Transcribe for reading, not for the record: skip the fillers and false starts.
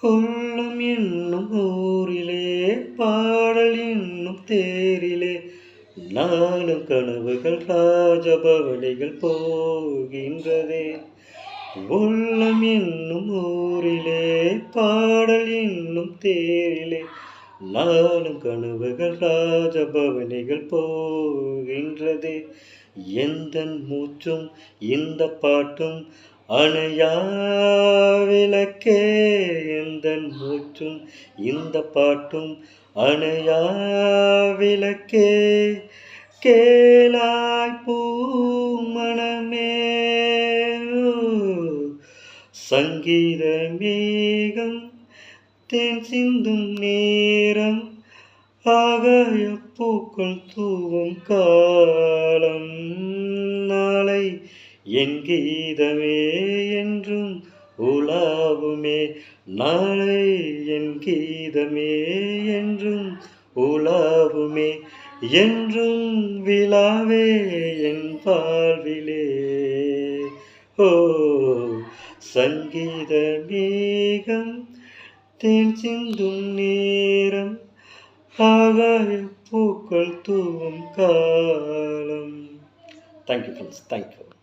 உள்ளம் என்னும் ஊரிலே பாடல் என்னும் தேரிலே நாளும் கனவுகள் ராஜபவனிகள் போகின்றதே. உள்ளம் என்னும் ஊரிலே பாடல் என்னும் தேரிலே நாளும் கனவுகள் ராஜபவனிகள் போகின்றதே. எந்தன் மூச்சும் இந்த பாட்டும் அணையா விளக்கே. எந்தன் மூச்சும் இந்த பாட்டும் அணையா விளக்கே. கேளாய் பூமணமே சங்கீத மேகம் தேன் சிந்தும் நேரம் ஆகாய பூக்கள் தூவும் காலம். நாளை என் கீதமே என்றும் உலாவுமே. நாளை என் கீதமே என்றும் உலாவுமே. என்றும் விழாவே என் வாழ்விலே. ஓ சங்கீத மேகம் தேன் சிந்தும் நேரம் ஆகாய பூக்கள் தூவும் காலம். Thank you friends, thank you.